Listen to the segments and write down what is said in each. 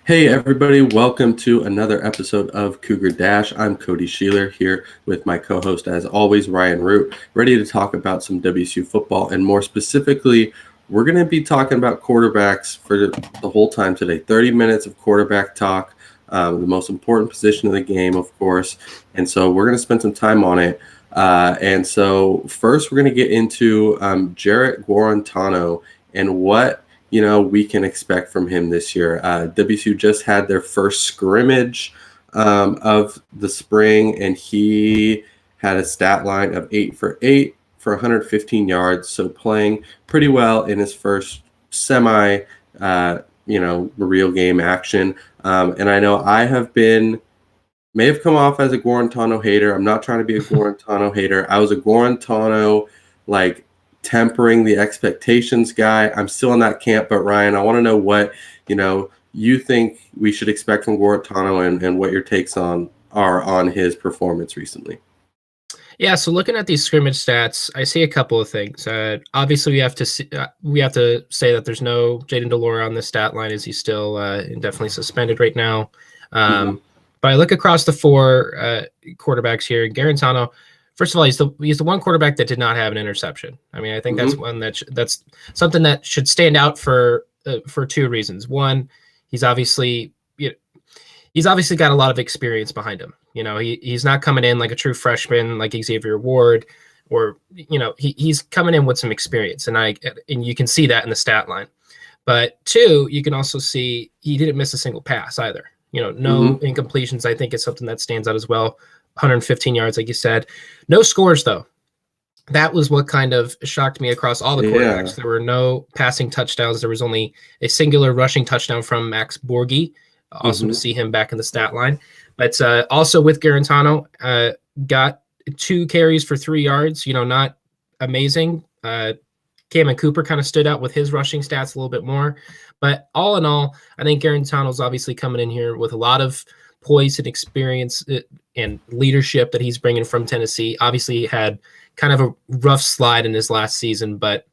Hey everybody, welcome to another episode of Cougar Dash. I'm Cody Schoeler here with my co-host as always, Ryan Root, ready to talk about some WSU football, and more specifically, we're going to be talking about quarterbacks for the whole time today. 30 minutes of quarterback talk, the most important position of the game, of course, and so we're going to spend some time on it. And so first we're going to get into Jarrett Guarantano and what we can expect from him this year. WSU just had their first scrimmage of the spring, and he had a stat line of 8 for 8 for 115 yards, so playing pretty well in his first real game action. And I know I may have come off as a Guarantano hater. I'm not trying to be a Guarantano hater. I was a Guarantano, tempering the expectations guy. I'm still in that camp, but Ryan, I want to know what you think we should expect from Guarantano and what your takes are on his performance recently. Yeah, so looking at these scrimmage stats, I see a couple of things. Obviously, we have to say that there's no Jayden de Laura on the stat line, as he's still definitely suspended right now. But I look across the four quarterbacks here. Guarantano, first of all, he's the one quarterback that did not have an interception. I mean, I think that's one that's something that should stand out for two reasons. One, he's obviously got a lot of experience behind him. He's not coming in like a true freshman like Xavier Ward, or he's coming in with some experience, and you can see that in the stat line. But two, you can also see he didn't miss a single pass either. No incompletions. I think is something that stands out as well. 115 yards, like you said. No scores, though. That was what kind of shocked me across all the quarterbacks. Yeah. There were no passing touchdowns. There was only a singular rushing touchdown from Max Borghi. Awesome to see him back in the stat line. But also with Guarantano, got 2 carries for 3 yards. Not amazing. Cameron Cooper kind of stood out with his rushing stats a little bit more. But all in all, I think Guarantano's obviously coming in here with a lot of poise and experience and leadership that he's bringing from Tennessee. Obviously, he had kind of a rough slide in his last season, but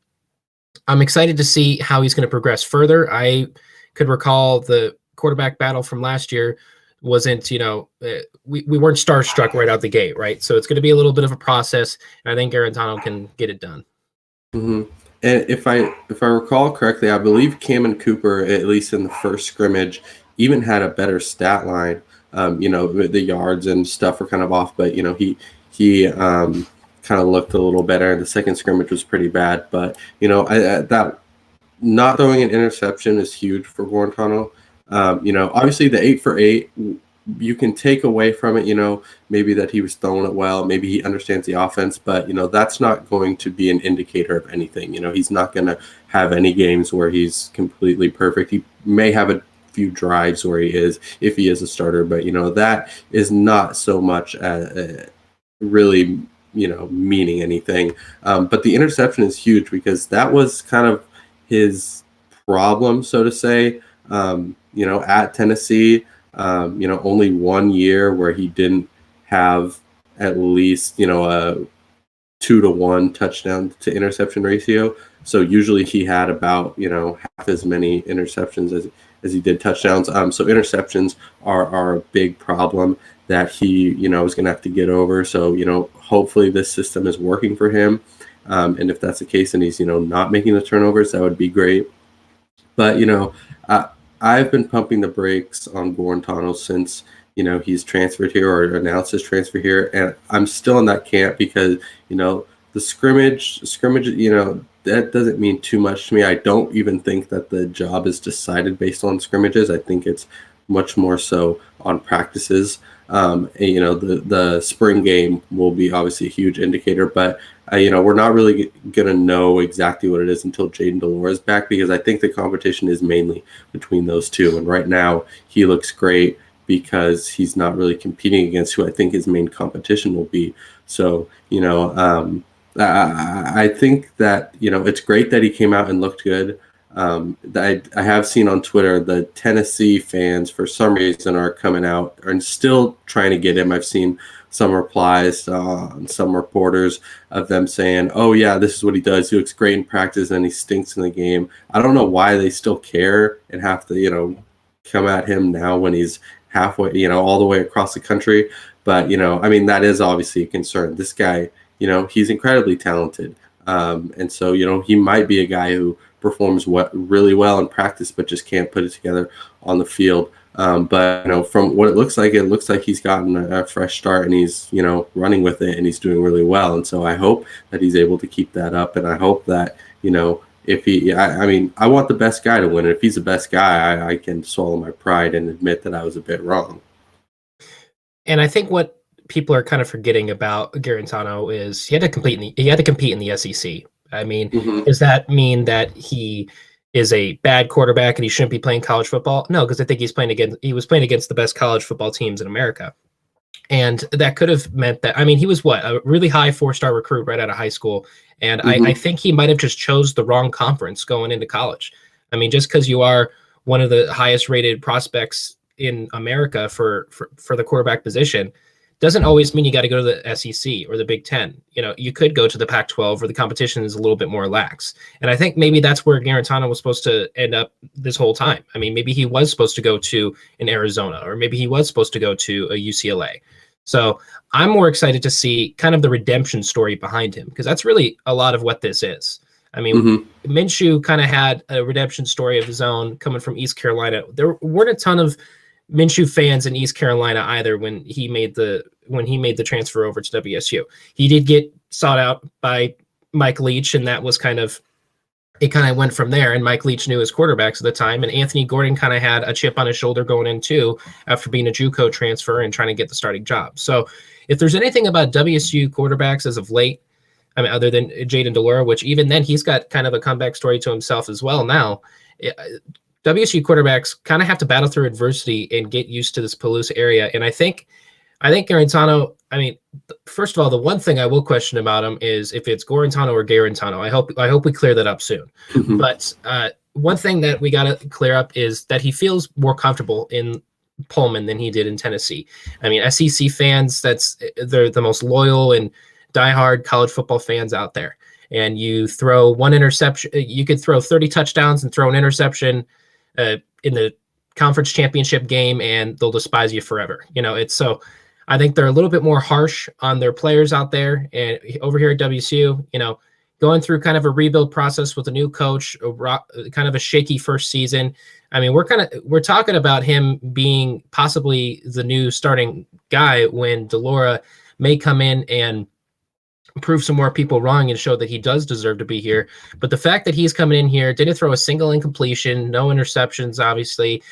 I'm excited to see how he's going to progress further. I could recall the quarterback battle from last year wasn't, we weren't starstruck right out the gate, right? So it's going to be a little bit of a process, and I think Guarantano can get it done. Mm-hmm. And if I recall correctly, I believe Cameron Cooper, at least in the first scrimmage, even had a better stat line. The yards and stuff were kind of off, but he kind of looked a little better. The second scrimmage was pretty bad, but that not throwing an interception is huge for Guarantano. Obviously the 8 for 8, you can take away from it, maybe that he was throwing it well, maybe he understands the offense, but that's not going to be an indicator of anything. He's not going to have any games where he's completely perfect. He may have a few drives where he is, if he is a starter, but that is not so much really meaning anything. But the interception is huge because that was kind of his problem, so to say. At Tennessee, only 1 year where he didn't have at least a 2-to-1 touchdown to interception ratio. So usually he had about half as many interceptions as he did touchdowns. So interceptions are a big problem that he is going to have to get over. So hopefully this system is working for him, and if that's the case and he's not making the turnovers, that would be great. But I've been pumping the brakes on Guarantano since he's transferred here or announced his transfer here, and I'm still in that camp because the scrimmage that doesn't mean too much to me. I don't even think that the job is decided based on scrimmages. I think it's much more so on practices. The spring game will be obviously a huge indicator, but we're not really going to know exactly what it is until Jayden de Laura is back, because I think the competition is mainly between those two. And right now he looks great because he's not really competing against who I think his main competition will be. So, I think that, it's great that he came out and looked good. I have seen on Twitter the Tennessee fans for some reason are coming out and still trying to get him. I've seen some replies on some reporters of them saying, oh yeah, this is what he does. He looks great in practice and he stinks in the game. I don't know why they still care and have to, come at him now when he's halfway, all the way across the country. But, I mean, that is obviously a concern. This guy, he's incredibly talented. And so, he might be a guy who performs really well in practice, but just can't put it together on the field. But, from what it looks like he's gotten a fresh start, and he's, running with it, and he's doing really well. And so I hope that he's able to keep that up. And I hope that, if I mean, I want the best guy to win. And if he's the best guy, I can swallow my pride and admit that I was a bit wrong. And I think what people are kind of forgetting about Guarantano is he had to compete in the SEC. I mean, does that mean that he is a bad quarterback and he shouldn't be playing college football? No, because I think he was playing against the best college football teams in America. And that could have meant that, I mean, he was a really high 4-star recruit right out of high school. And I think he might have just chose the wrong conference going into college. I mean, just because you are one of the highest rated prospects in America for the quarterback position doesn't always mean you got to go to the SEC or the Big Ten. You could go to the Pac-12 where the competition is a little bit more lax. And I think maybe that's where Guarantano was supposed to end up this whole time. I mean, maybe he was supposed to go to an Arizona, or maybe he was supposed to go to a UCLA. So I'm more excited to see kind of the redemption story behind him, because that's really a lot of what this is. I mean, Minshew kind of had a redemption story of his own coming from East Carolina. There weren't a ton of Minshew fans in East Carolina either when he made the transfer over to WSU. He did get sought out by Mike Leach, and that was kind of went from there. And Mike Leach knew his quarterbacks at the time, and Anthony Gordon kind of had a chip on his shoulder going in too after being a JUCO transfer and trying to get the starting job. So if there's anything about WSU quarterbacks as of late, I mean, other than Jayden de Laura, which even then he's got kind of a comeback story to himself as well now, WSU quarterbacks kind of have to battle through adversity and get used to this Palouse area. And I think Guarantano, I mean, first of all, the one thing I will question about him is if it's Guarantano or Guarantano. I hope we clear that up soon. But one thing that we got to clear up is that he feels more comfortable in Pullman than he did in Tennessee. I mean, SEC fans, they're the most loyal and diehard college football fans out there. And you throw one interception, you could throw 30 touchdowns and throw an interception in the conference championship game, and they'll despise you forever. It's so. I think they're a little bit more harsh on their players out there. And over here at WSU, going through kind of a rebuild process with a new coach, kind of a shaky first season. I mean, we're talking about him being possibly the new starting guy when de Laura may come in and prove some more people wrong and show that he does deserve to be here. But the fact that he's coming in here, didn't throw a single incompletion, no interceptions, obviously,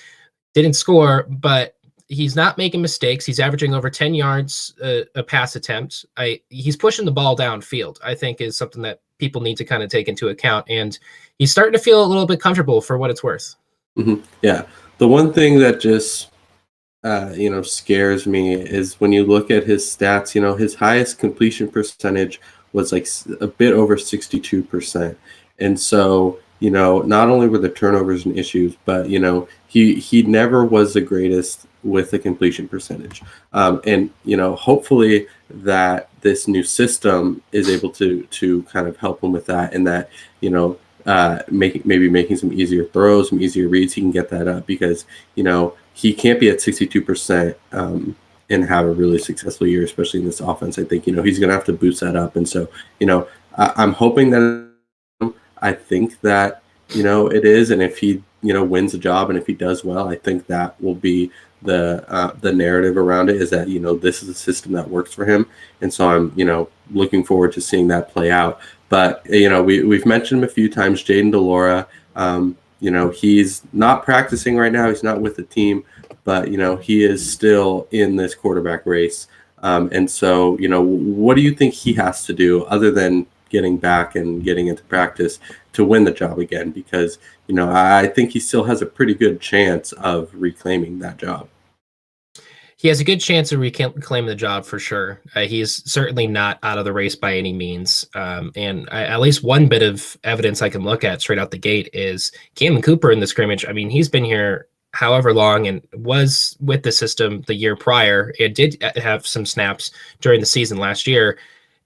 didn't score, but he's not making mistakes. He's averaging over 10 yards a pass attempt. He's pushing the ball downfield, I think, is something that people need to kind of take into account. And he's starting to feel a little bit comfortable for what it's worth. Yeah. The one thing that just, scares me is when you look at his stats, his highest completion percentage was like a bit over 62%. And so, not only were the turnovers and issues, but, he never was the greatest with the completion percentage. And, hopefully that this new system is able to kind of help him with that, and that, making some easier throws, some easier reads, he can get that up, because, he can't be at 62% and have a really successful year, especially in this offense. I think, he's going to have to boost that up. And so, I'm hoping that, I think that, it is. And if he, wins the job, and if he does well, I think that will be the narrative around it, is that, this is a system that works for him. And so I'm, looking forward to seeing that play out. But, we've mentioned him a few times, Jayden de Laura. He's not practicing right now. He's not with the team, but, he is still in this quarterback race. And so, what do you think he has to do other than getting back and getting into practice to win the job again? Because, I think he still has a pretty good chance of reclaiming that job. He has a good chance of reclaiming the job for sure. He's certainly not out of the race by any means. And at least one bit of evidence I can look at straight out the gate is Cameron Cooper in the scrimmage. I mean, he's been here however long and was with the system the year prior. It did have some snaps during the season last year.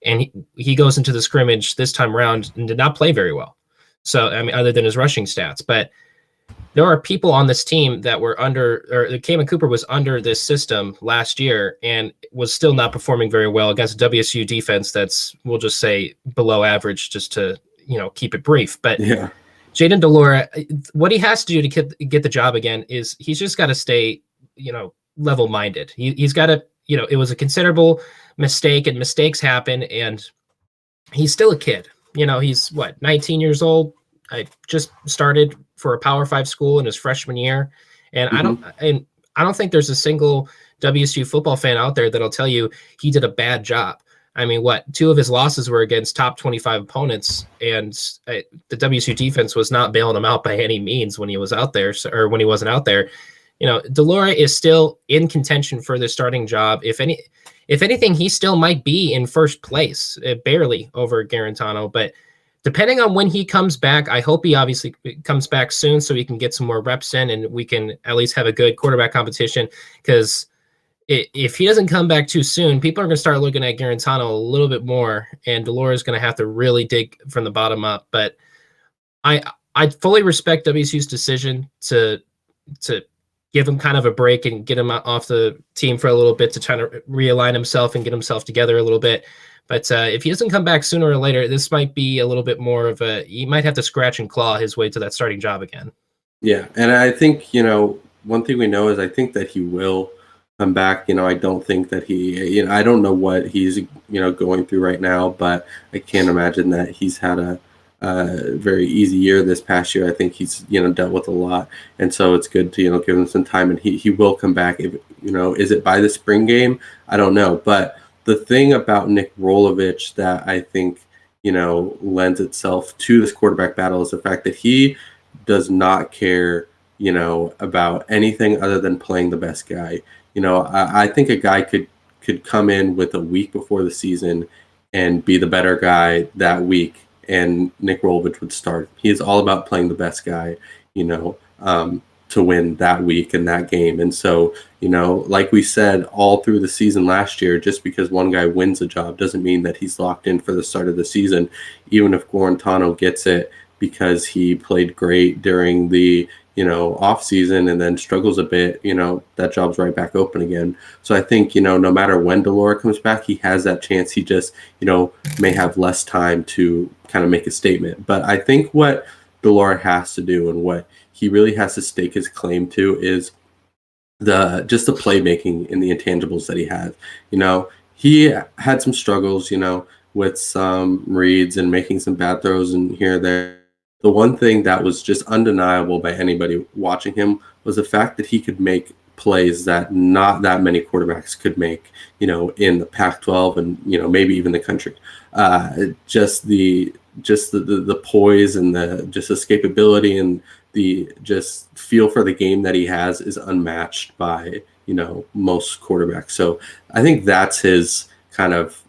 And he goes into the scrimmage this time around and did not play very well. So, I mean, other than his rushing stats. But there are people on this team that were under, or Cayman Cooper was under this system last year and was still not performing very well against a WSU defense that's, we'll just say, below average, just to keep it brief. But Yeah. Jayden de Laura, what he has to do to get the job again is he's just got to stay, level-minded. He's got to, it was a considerable mistake, and mistakes happen, and he's still a kid. He's 19 years old. I just started for a Power 5 school in his freshman year, and Mm-hmm. I don't think there's a single WSU football fan out there that'll tell you he did a bad job. I mean, two of his losses were against top 25 opponents, and the WSU defense was not bailing him out by any means when he was out there, or when he wasn't out there. De Laura is still in contention for the starting job. If anything, he still might be in first place, barely over Guarantano, but depending on when he comes back, I hope he obviously comes back soon so he can get some more reps in and we can at least have a good quarterback competition. Because if he doesn't come back too soon, people are going to start looking at Guarantano a little bit more, and de Laura is going to have to really dig from the bottom up. But I fully respect WSU's decision to give him kind of a break and get him off the team for a little bit to try to realign himself and get himself together a little bit. But if he doesn't come back sooner or later, this might be a little bit more of he might have to scratch and claw his way to that starting job again. Yeah. And I think, one thing we know is I think that he will come back. I don't think that he, I don't know what he's, going through right now, but I can't imagine that he's had a very easy year this past year. I think he's, dealt with a lot. And so it's good to, give him some time, and he will come back. If, is it by the spring game? I don't know. But the thing about Nick Rolovich that I think, lends itself to this quarterback battle is the fact that he does not care, about anything other than playing the best guy. I think a guy could come in with a week before the season and be the better guy that week, and Nick Rolovich would start. He is all about playing the best guy, to win that week and that game. And so, like we said, all through the season last year, just because one guy wins a job doesn't mean that he's locked in for the start of the season. Even if Guarantano gets it because he played great during the, off season and then struggles a bit, that job's right back open again. So I think, no matter when de Laura comes back, he has that chance. He just, may have less time to kind of make a statement. But I think what de Laura has to do and what he really has to stake his claim to is the playmaking and the intangibles that he has. He had some struggles, with some reads and making some bad throws and here and there. The one thing that was just undeniable by anybody watching him was the fact that he could make plays that not that many quarterbacks could make, in the Pac-12 and, maybe even the country. Just the poise and the just escapability and the just feel for the game that he has is unmatched by, most quarterbacks. So I think that's his kind of,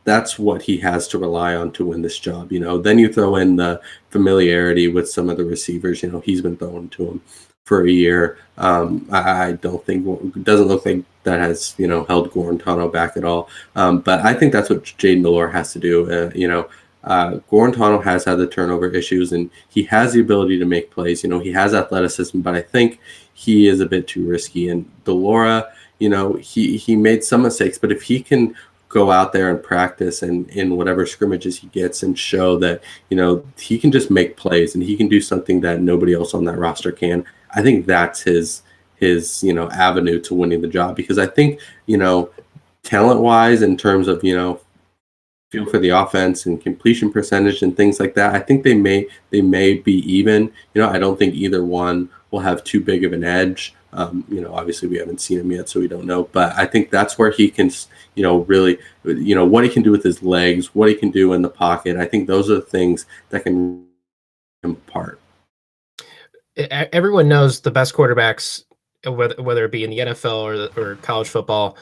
that's what he has to rely on to win this job. Then you throw in the familiarity with some of the receivers, he's been throwing to him for a year. I don't think, it doesn't look like that has, held Guarantano back at all. But I think that's what Jayden de Laura has to do. Guarantano has had the turnover issues, and he has the ability to make plays. He has athleticism, but I think he is a bit too risky. And de Laura, he made some mistakes, but if he can go out there and practice and in whatever scrimmages he gets and show that, he can just make plays and he can do something that nobody else on that roster can, I think that's his avenue to winning the job. Because I think, talent-wise, in terms of, feel for the offense and completion percentage and things like that, I think they may be even. I don't think either one will have too big of an edge. Obviously we haven't seen him yet, so we don't know. But I think that's where he can, really, what he can do with his legs, what he can do in the pocket. I think those are the things that can him apart. Everyone knows the best quarterbacks, whether it be in the NFL or college football,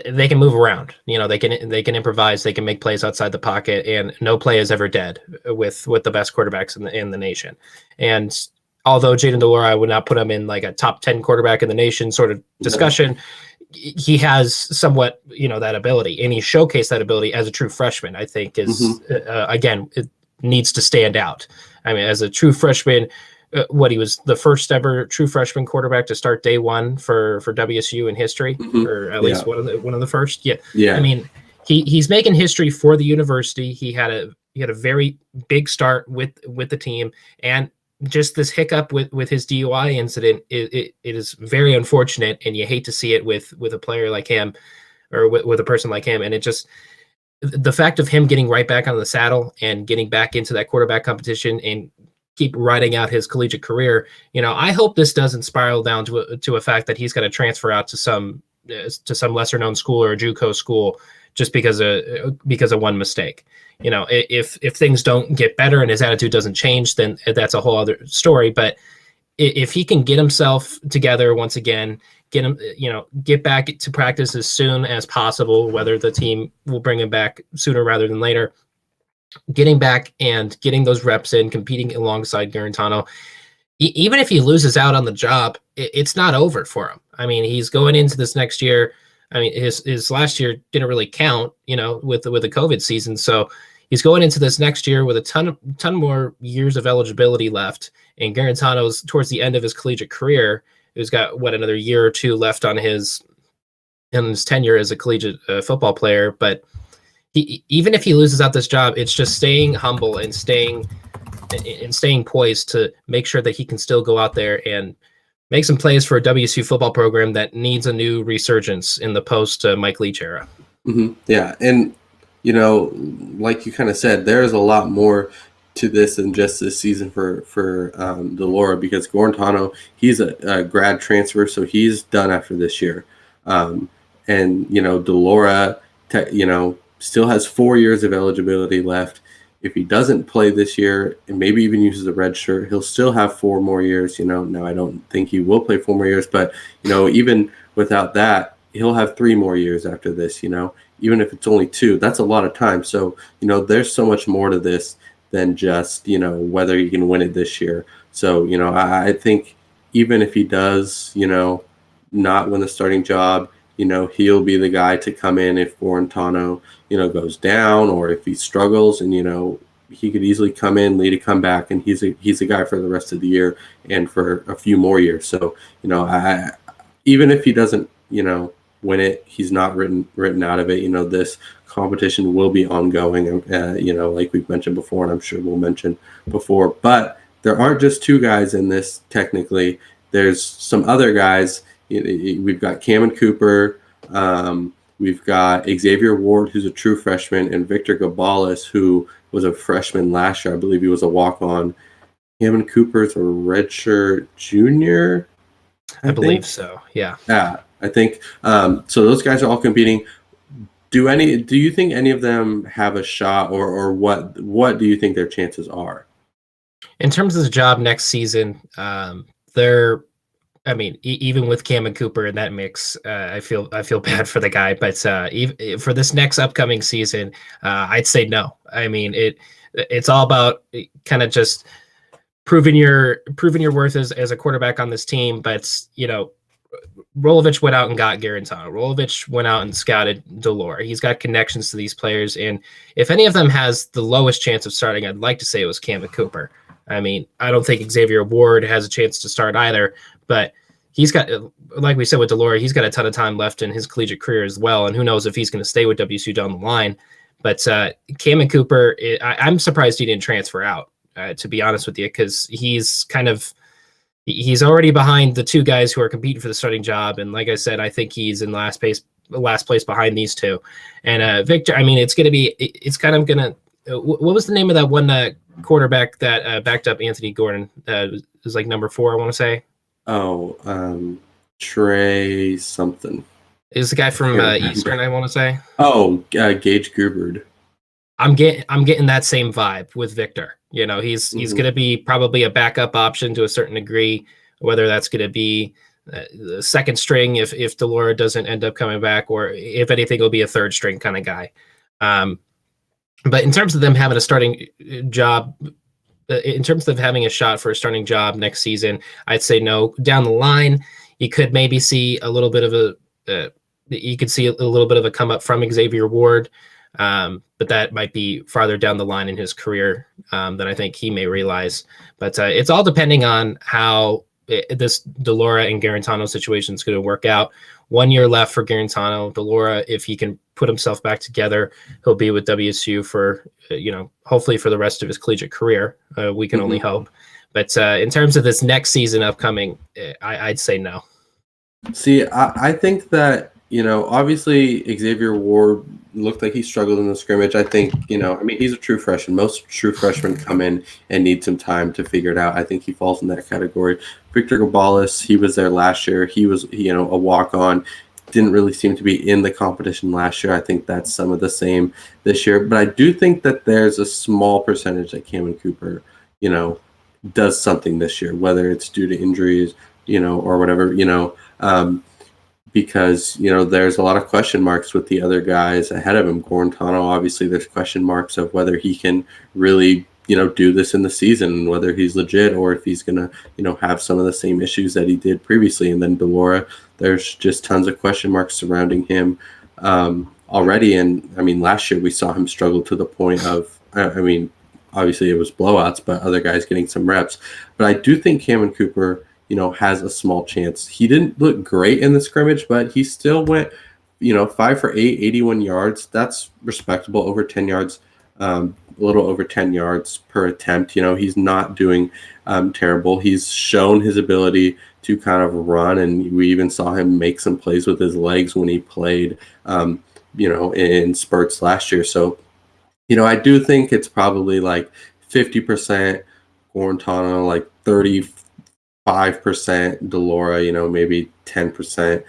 they can move around. They can improvise. They can make plays outside the pocket, and no play is ever dead with the best quarterbacks in the nation. And although Jayden de Laura, I would not put him in like a top 10 quarterback in the nation sort of discussion, he has somewhat, that ability, and he showcased that ability as a true freshman. I think is again, it needs to stand out. I mean, as a true freshman, what he was the first ever true freshman quarterback to start day one for WSU in history, or at least one of the first. Yeah. I mean, he's making history for the university. He had a very big start with the team, and just this hiccup with his DUI incident, it is very unfortunate, and you hate to see it with a player like him, or with a person like him. And it just, the fact of him getting right back on the saddle and getting back into that quarterback competition and keep riding out his collegiate career, I hope this doesn't spiral down to a fact that he's got to transfer out to some lesser known school or a JUCO school just because of one mistake. If things don't get better and his attitude doesn't change, then that's a whole other story. But if he can get himself together once again, get back to practice as soon as possible, whether the team will bring him back sooner rather than later, getting back and getting those reps in, competing alongside Guarantano, even if he loses out on the job, it's not over for him. I mean, he's going into this next year. I mean, his last year didn't really count, with the COVID season. So he's going into this next year with a ton more years of eligibility left. And Guarantano's towards the end of his collegiate career, who's got another year or two left on his tenure as a collegiate football player. But even if he loses out this job, it's just staying humble and staying poised to make sure that he can still go out there and make some plays for a WSU football program that needs a new resurgence in the post Mike Leach era. Mm-hmm. Yeah, and like you kind of said, there's a lot more to this than just this season for de Laura, because Guarantano, he's a grad transfer, so he's done after this year, and de Laura, still has 4 years of eligibility left. If he doesn't play this year and maybe even uses a red shirt, he'll still have 4 more years. Now I don't think he will play 4 more years, but even without that, he'll have 3 more years after this. Even if it's only 2, that's a lot of time. So there's so much more to this than just whether he can win it this year. So I think even if he does not win the starting job, he'll be the guy to come in if Guarantano goes down, or if he struggles, and he could easily come in, lead a comeback, and he's a guy for the rest of the year and for a few more years. So even if he doesn't win it, he's not written out of it. This competition will be ongoing, like we've mentioned before, and I'm sure we'll mention before. But there aren't just 2 guys in this. Technically, there's some other guys. We've got Cameron Cooper, we've got Xavier Ward, who's a true freshman, and Victor Gabalis, who was a freshman last year. I believe he was a walk-on. Cameron Cooper's a redshirt junior, I believe so. Yeah. Yeah, I think. So those guys are all competing. Do you think any of them have a shot, or what do you think their chances are? In terms of the job next season, even with Cameron Cooper in that mix, I feel bad for the guy. But for this next upcoming season, I'd say no. I mean, it's all about kind of just proving your worth as a quarterback on this team. But Rolovich went out and got Guarantano. Rolovich went out and scouted de Laura. He's got connections to these players, and if any of them has the lowest chance of starting, I'd like to say it was Cameron Cooper. I mean, I don't think Xavier Ward has a chance to start either, but he's got, like we said with de Laura, he's got a ton of time left in his collegiate career as well, and who knows if he's going to stay with WSU down the line. But Cameron Cooper, I'm surprised he didn't transfer out, to be honest with you, because he's already behind the 2 guys who are competing for the starting job, and like I said, I think he's in last place behind these 2. And Victor, I mean, it's what was the name of that one quarterback that backed up Anthony Gordon? It was like number 4, I want to say. Oh, Trey something. Is the guy from Eastern, I want to say. Oh, Gage Gubard. I'm getting that same vibe with Victor. He's going to be probably a backup option to a certain degree, whether that's going to be the second string if de Laura doesn't end up coming back, or if anything, it'll be a third string kind of guy. But in terms of them having a starting job, in terms of having a shot for a starting job next season, I'd say no. Down the line, you could maybe see a little bit of a come up from Xavier Ward. But that might be farther down the line in his career than I think he may realize. But it's all depending on how this de Laura and Guarantano situation is going to work out. 1 year left for Guarantano. De Laura, if he can put himself back together, he'll be with WSU for, hopefully for the rest of his collegiate career. We can only hope. But in terms of this next season upcoming, I'd say no. See, I think that, obviously Xavier Ward looked like he struggled in the scrimmage. I think, he's a true freshman. Most true freshmen come in and need some time to figure it out. I think he falls in that category. Victor Gabales, he was there last year. He was, a walk-on. Didn't really seem to be in the competition last year. I think that's some of the same this year. But I do think that there's a small percentage that Cameron Cooper, does something this year, whether it's due to injuries, or whatever, because, there's a lot of question marks with the other guys ahead of him. Guarantano, obviously, there's question marks of whether he can really, do this in the season, whether he's legit or if he's going to, have some of the same issues that he did previously. And then de Laura, there's just tons of question marks surrounding him already. And, last year we saw him struggle to the point of, obviously it was blowouts, but other guys getting some reps. But I do think Cameron Cooper, has a small chance. He didn't look great in the scrimmage, but he still went, 5 for 8, 81 yards. That's respectable, over 10 yards, a little over 10 yards per attempt. He's not doing terrible. He's shown his ability to kind of run, and we even saw him make some plays with his legs when he played, in spurts last year. So, I do think it's probably like 50% Guarantano, like 35% de Laura, maybe 10%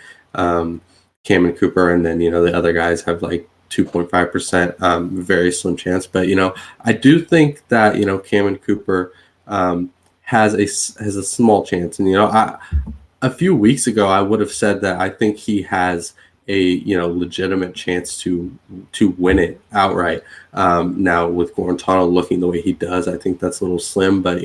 Cameron Cooper, and then, the other guys have like 2.5%, very slim chance. But, I do think that, Cameron Cooper has a small chance. And, a few weeks ago, I would have said that I think he has a legitimate chance to win it outright. Now with Guarantano looking the way he does, I think that's a little slim, but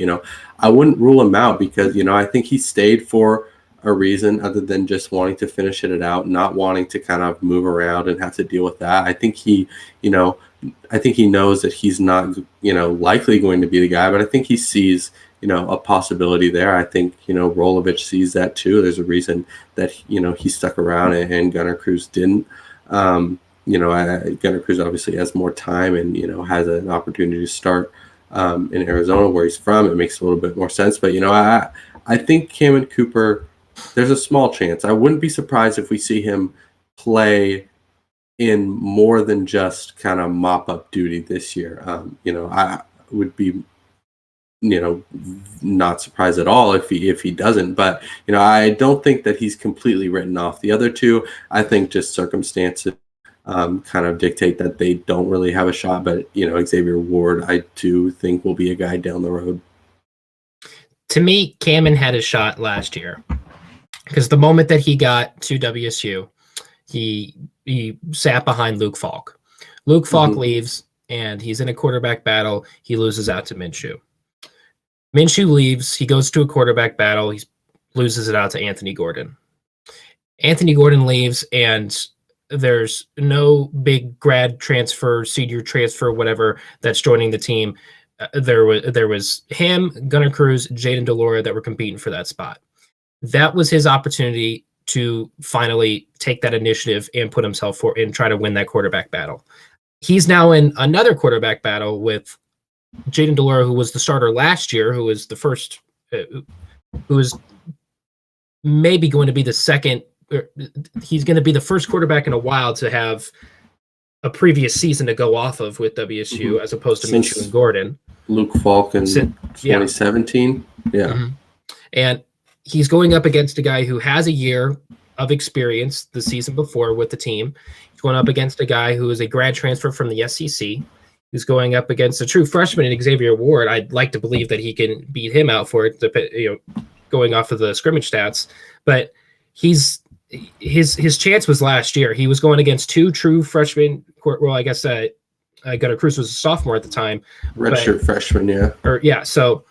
I wouldn't rule him out because I think he stayed for a reason other than just wanting to finish it out, not wanting to kind of move around and have to deal with that. I think he knows that he's not likely going to be the guy, but I think he sees a possibility there. I think, Rolovich sees that too. There's a reason that, he stuck around and Gunnar Cruz didn't. Gunnar Cruz obviously has more time and, has an opportunity to start in Arizona where he's from. It makes a little bit more sense. But, I think Cameron Cooper, there's a small chance. I wouldn't be surprised if we see him play in more than just kind of mop-up duty this year. I would be not surprised at all if he doesn't, but I don't think that he's completely written off. The other two, I think just circumstances kind of dictate that they don't really have a shot, but Xavier Ward I do think will be a guy down the road. To me, Cameron had a shot last year because the moment that he got to WSU, he sat behind Luke Falk. Luke Falk leaves and he's in a quarterback battle. He loses out to Minshew. Minshew leaves. He goes to a quarterback battle. He loses it out to Anthony Gordon. Anthony Gordon leaves, and there's no big grad transfer, senior transfer, whatever that's joining the team. There was him, Gunnar Cruz, Jayden de Laura that were competing for that spot. That was his opportunity to finally take that initiative and put himself for and try to win that quarterback battle. He's now in another quarterback battle with Jayden de Laura, who was the starter last year, who was the first, who is maybe going to be the second. He's going to be the first quarterback in a while to have a previous season to go off of with WSU, as opposed to Minshew and Gordon. Luke Falk in 2017. Yeah. And he's going up against a guy who has a year of experience the season before with the team. He's going up against a guy who is a grad transfer from the SEC. Who's going up against a true freshman in Xavier Ward. I'd like to believe that he can beat him out for it, going off of the scrimmage stats. But his chance was last year. He was going against two true freshmen. Well, I guess Gunnar Cruz was a sophomore at the time. Redshirt freshman, yeah. So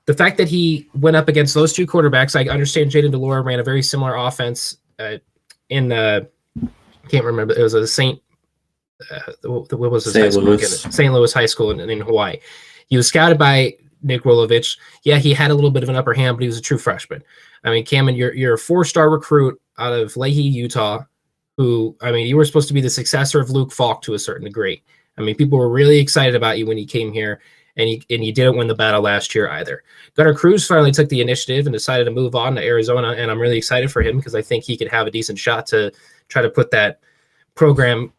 the fact that he went up against those two quarterbacks, I understand Jayden de Laura ran a very similar offense in can't remember. It was a St. what was his high St. school? Louis. St. Louis High School in Hawaii. He was scouted by Nick Rolovich. Yeah, he had a little bit of an upper hand, but he was a true freshman. I mean, Cameron, you're a 4-star recruit out of Leahy, Utah, who, I mean, you were supposed to be the successor of Luke Falk to a certain degree. I mean, people were really excited about you when you came here, and you didn't win the battle last year either. Gunnar Cruz finally took the initiative and decided to move on to Arizona, and I'm really excited for him because I think he could have a decent shot to try to put that program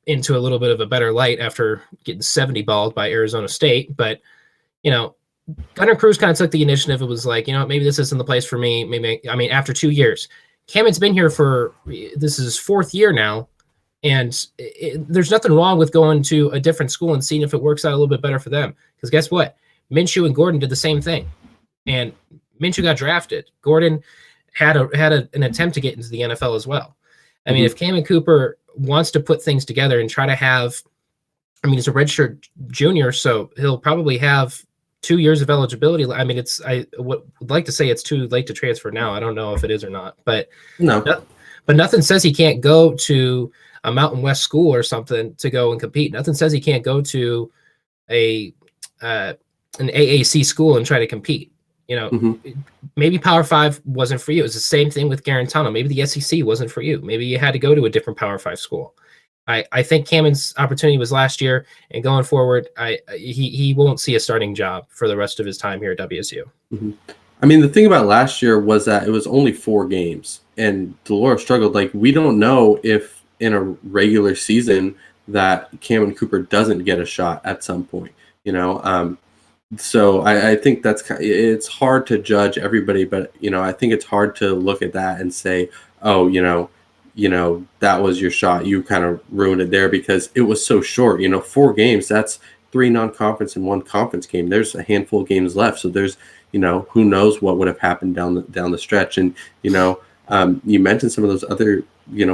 into a little bit of a better light after getting 70 balled by Arizona State. But, Gunnar Cruz kind of took the initiative. It was like, maybe this isn't the place for me. Maybe, I mean, after 2 years, Cameron's been here this is his 4th year now. And there's nothing wrong with going to a different school and seeing if it works out a little bit better for them. Because guess what? Minshew and Gordon did the same thing. And Minshew got drafted. Gordon had an attempt to get into the NFL as well. I mean, if Cameron Cooper wants to put things together and try to have, I mean, he's a redshirt junior, so he'll probably have 2 years of eligibility. I mean, I would like to say it's too late to transfer now. I don't know if it is or not, but but nothing says he can't go to a Mountain West school or something to go and compete. Nothing says he can't go to an AAC school and try to compete. Maybe Power 5 wasn't for you. It's the same thing with Guarantano. Maybe the SEC wasn't for you. Maybe you had to go to a different Power 5 school. I think Cameron's opportunity was last year, and going forward, he won't see a starting job for the rest of his time here at WSU. I mean, the thing about last year was that it was only 4 games, and de Laura struggled. Like, we don't know if in a regular season that Cameron Cooper doesn't get a shot at some point, So I think it's hard to judge everybody, but I think it's hard to look at that and say, oh, that was your shot. You kind of ruined it there because it was so short. 4 games, that's 3 non-conference and 1 conference game. There's a handful of games left, so there's who knows what would have happened down the stretch. And you mentioned some of those other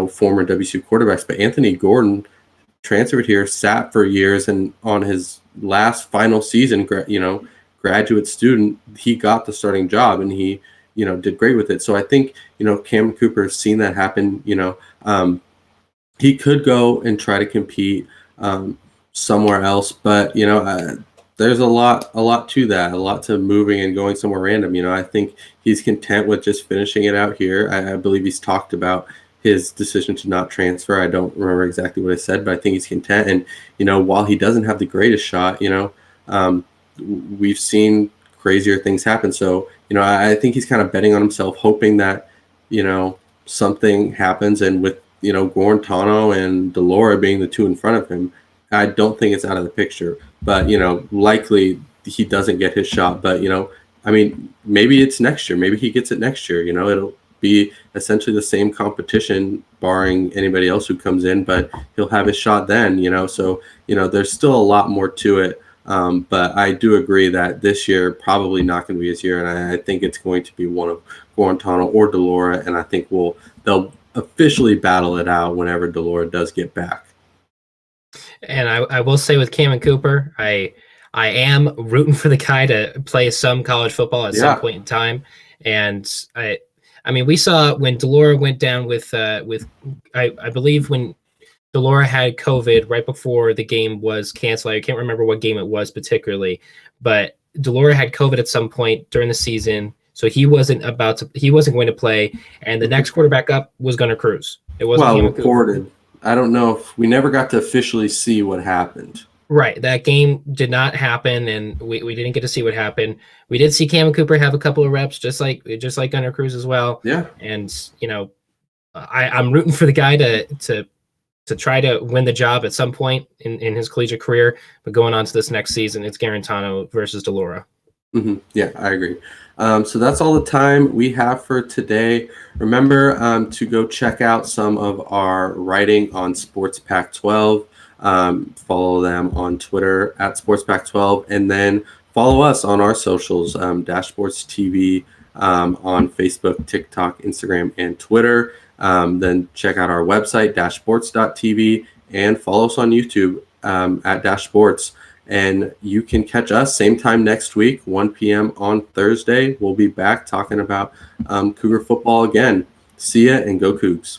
former WSU quarterbacks, but Anthony Gordon transferred here, sat for years, and on his last final season, graduate student, he got the starting job, and he did great with it. So I think Cameron Cooper has seen that happen. He could go and try to compete somewhere else, but there's a lot to that, a lot to moving and going somewhere random. I think he's content with just finishing it out here. I believe he's talked about his decision to not transfer. I don't remember exactly what I said, but I think he's content. And, while he doesn't have the greatest shot, we've seen crazier things happen. So, I think he's kind of betting on himself, hoping that, something happens. And with, Guarantano and de Laura being the 2 in front of him, I don't think it's out of the picture. But, likely he doesn't get his shot. But, I mean, maybe it's next year. Maybe he gets it next year. It'll be essentially the same competition, barring anybody else who comes in, but he'll have his shot then, So, there's still a lot more to it. But I do agree that this year probably not going to be his year, and I think it's going to be one of Guarantano or de Laura, and I think they'll officially battle it out whenever de Laura does get back. And I will say with Cameron Cooper, I am rooting for the guy to play some college football at some point in time, and I mean, we saw when de Laura went down with I believe when de Laura had COVID right before the game was canceled. I can't remember what game it was particularly, but de Laura had COVID at some point during the season, so he wasn't going to play. And the next quarterback up was Gunnar Cruz. It wasn't reported. I don't know if we never got to officially see what happened. Right. That game did not happen, and we didn't get to see what happened. We did see Cameron Cooper have a couple of reps, just like Gunnar Cruz as well. Yeah. And I'm rooting for the guy to try to win the job at some point in his collegiate career. But going on to this next season, it's Guarantano versus de Laura. Mm-hmm. Yeah, I agree. So that's all the time we have for today. Remember to go check out some of our writing on Sports Pac-12. Follow them on Twitter at Sports Pac-12, and then follow us on our socials, Dashboards TV, on Facebook, TikTok, Instagram, and Twitter. Then check out our website, dashsports.tv, and follow us on YouTube at Dashsports. And you can catch us same time next week, 1 p.m. on Thursday. We'll be back talking about Cougar football again. See ya, and go Cougs.